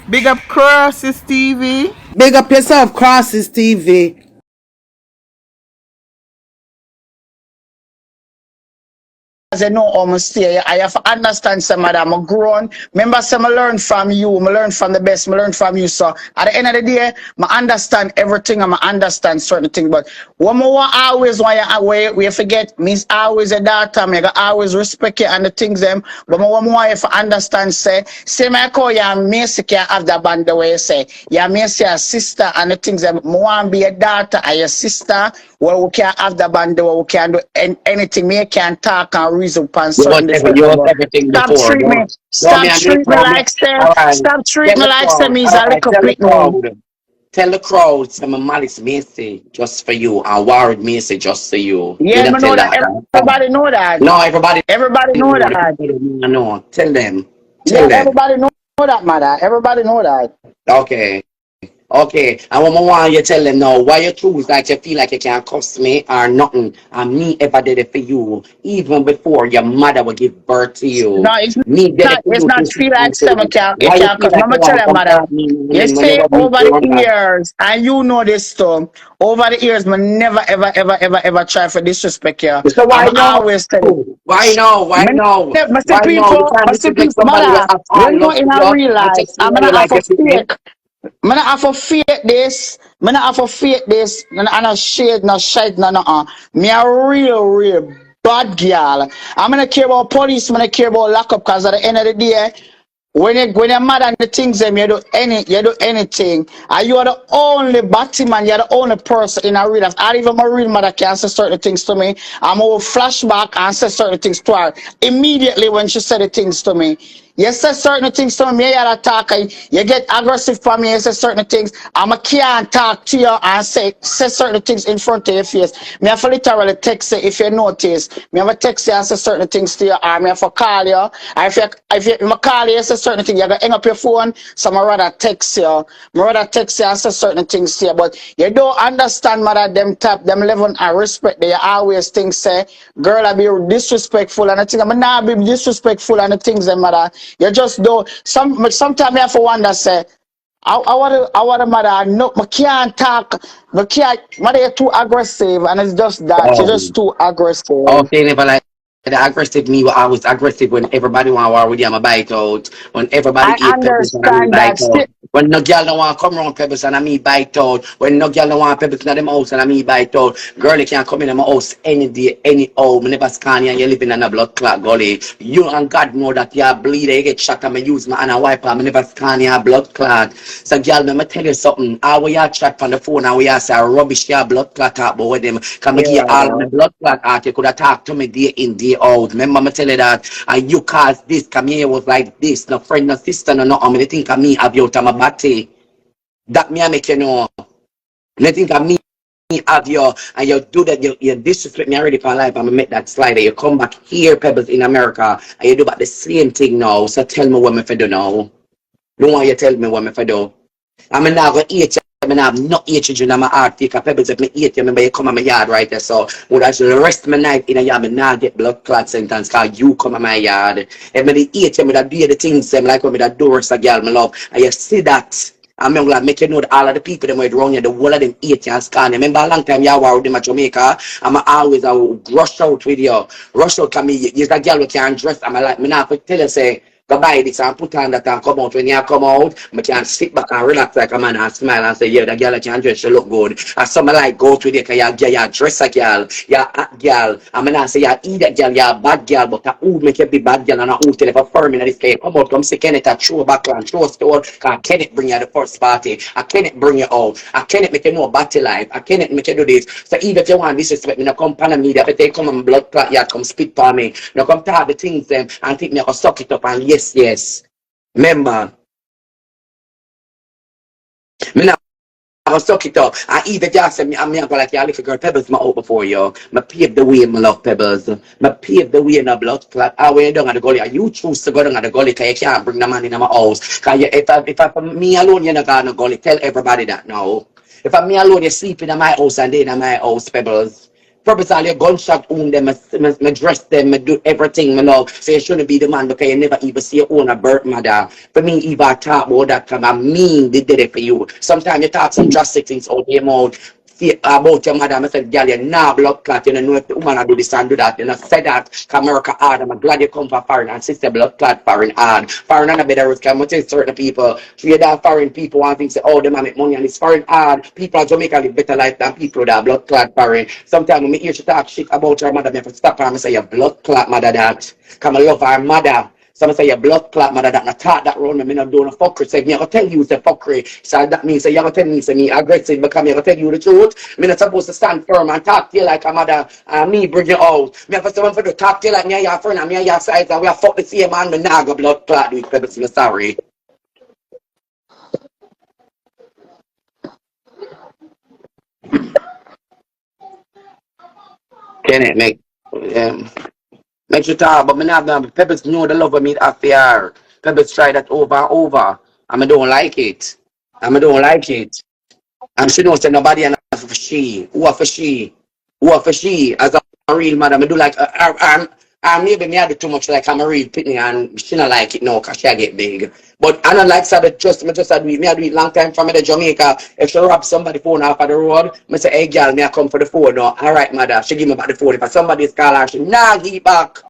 Big up Crosses TV. Big up yourself, Crosses TV. As I know almost here, I have to understand some of that. I'm grown. Remember, some I learn from you, I learn from the best, I learn from you. So at the end of the day, I understand everything, I understand certain things. But one more always want you away, we forget, means always a daughter, I always respect you and the things them. But one more if I understand, say my call you and Macy can have that band the way you say. Yeah, Macy a sister and the things them. I want to be a daughter and your sister. Well, we can have the band where we can do anything. Me can talk and reason upon certain You different was level. everything Stop before. treat me. Don't Stop me and treat me don't me. like say. All right. Stop treat Tell me the like say crowd. me's All a right. little Tell the picnic. crowd. Tell the crowd some of Malice Macy just for you and Warren Macy just for you. You Yeah, don't me tell know that. that. Everybody know that. No, everybody Everybody know know. The that. people don't know. Tell them. Yeah, Tell them. everybody know that, mother. Everybody know that. Okay. Okay, and what I want you tell them now, why you choose like you feel like you can't cost me or nothing, and me ever did it for you, even before your mother would give birth to No, you. it's Me did it not. for It's you not since feel I'm like stomach. You why you can't. feel like Mama you tell want to them, mother. compare me You when you see, love me over so the much? years, and you know this too. Over the years, me never, ever try for disrespect you. So why I'm no? always tell you. Why no? Why no? I say Why no? You people, can't I say disrespect people, somebody that mother, have you all know love in for a you real and life, just I'm know gonna you have like to your picnic. fake. I'm gonna have to fake this. I'm gonna have to fake this. And no shade, no shade, no. Me a real bad girl. I'm gonna care about police. I'm gonna care about lockup. Cause at the end of the day, when you're mad at the things them, you do anything. And you are the only Batman, you're the only person in a real life. And even my real mother can say certain things to me. I'm will flashback and say certain things to her. Immediately when she said the things to me. You say certain things to me, you attack, you get aggressive for me, you say certain things. I can't talk to you and say certain things in front of your face. Me have to literally text you if you notice. Me have to text you and say certain things to you, or me have to call you. Or if you call you, say certain things, you gotta hang up your phone. So I rather text you. I rather text you and say certain things to you. But you don't understand, mother, them type, them level and respect that you always think, say, girl, I be disrespectful and the thing. I'm not be disrespectful and the things, them, mother. You just don't. Sometimes I have to wonder, say, I want a mother. No, I can't talk. I can't. Mother, you're too aggressive, and it's just that you're just Um, too aggressive. Okay, never like the aggressive me. I was aggressive when everybody want war with you. I'm a bite out. When everybody I eat pebbles and I me understand that. bite out. When no girl don't want come around pebbles and I me bite out. When no girl don't want pebbles in them house and I me bite out. Girl, you can't come in my house any day, any hour. Me never scan you and you living in a blood clot gully. You and God know that you bleed, you get shot and me use my hand and wipe and me never scan you a blood clot. So girl, me tell you something. How we are chat on the phone and we are say rubbish your blood clot talk about with them. Can me give you all my Yeah. blood clot out. You could have talked to me day in, day out. Remember me tell you that and you caused this, come here was like this, no friend, no sister, no nothing. Me think of me have you to my body. That me I make you know. Me think of me have you and you do that, you disrespect me already for life and I make that slide. You come back here, Pebbles in America, and you do about the same thing now. So tell me what me for do now. No one you tell me what me for do. I'm not gonna eat you. I mean, I have no hatred in my heart. Take a pebbles if me eat you. Remember, you come on my yard right there. So, would I should rest my night in a yard. Me not get blood clot sentence because you come on my yard. If me eat you, me that do the things them like when me that do rest a girl, me love. And you see that. I'm gonna make you know that all of the people them were around you, the whole of them eat you and scan you. Remember a long time you were with them at Jamaica. I'm always I will rush out with you. Rush out because me, you're that girl who can't dress. I'm like, me not tell you say, go buy this and put on that and come out. When you come out, I can sit back and relax like a man and smile and say, yeah, the girl can dress, she look good. And some like go to the because you dress a girl, you're a hot girl. I'm not say you're either girl, you're a bad girl, but who make you be bad girl and who tell you for firm in this case. Come out, come see Kenneth at show back and show store. Because Kenneth bring you the first party. I Kenneth bring you out. I Kenneth make you know battle life. I Kenneth make you do this. So even if you want disrespect me, no come pan me, if they come and blood clot, you come spit for me. No come talk the things them and think me I can suck it up and yes. Remember, me now I was suck it up. And even just say me, I'm going like, yeah, little girl, Pebbles, my out before you. Me pave the way, my love, Pebbles. Me pave the way in a blood clot. I went down at the gully. You choose to go down at the gully because you can't bring the man in my house. Because if I, me alone, you're not going to gully. Tell everybody that now. If I'm me alone, you sleep in my house and they in my house, Pebbles. Purpose all your gunshot own them, I dress them, I do everything, my love. So you shouldn't be the man because you never even see your own a birth mother. For me, even talk about that time, I mean they did it for you. Sometimes you talk some drastic things out your mouth. About your mother, I said, girl, you're not blood clot. You don't know if the woman do this and do that. You know, say that, because America hard. I'm glad you come from foreign and sister blood clot foreign hard. Foreign and a better risk. I'm going to tell certain people, treat that foreign people want things say, oh, they make money and it's foreign hard. People in Jamaica live better life than people that blood clot foreign. Sometimes when I hear she talk shit about her mother, I have to stop her and say, your blood clot mother that. Because I love her mother. Some say your blood clot mother that not talk that round me not doing a fuckery. Say me I go tell you the fuckery. So that means say you go tell me say me aggressive because me I go tell you the truth. Me not supposed to stand firm and talk to you like a mother and me bring you out. Me have to someone for to talk to you like me and your friend and me and your size and we are fuck the same man me nah go blood clot with Pebbles. Me sorry. Can it make make you talk but me not gonna Pebbles know the love of me after. Pebbles try that over and over and I don't like it. And I don't like it. And she knows that nobody enough for she. Who are for she? Who are for she? As a real mother, I do like, maybe me I do too much like I'm a real pitney and she not like it now because she get big. But I don't like so that just, me just do it. Me I do it long time from me to Jamaica. If she rob somebody phone off of the road, me say, hey girl, me I come for the phone now. All right, mother. She give me back the phone. If somebody's call her, she nah give back.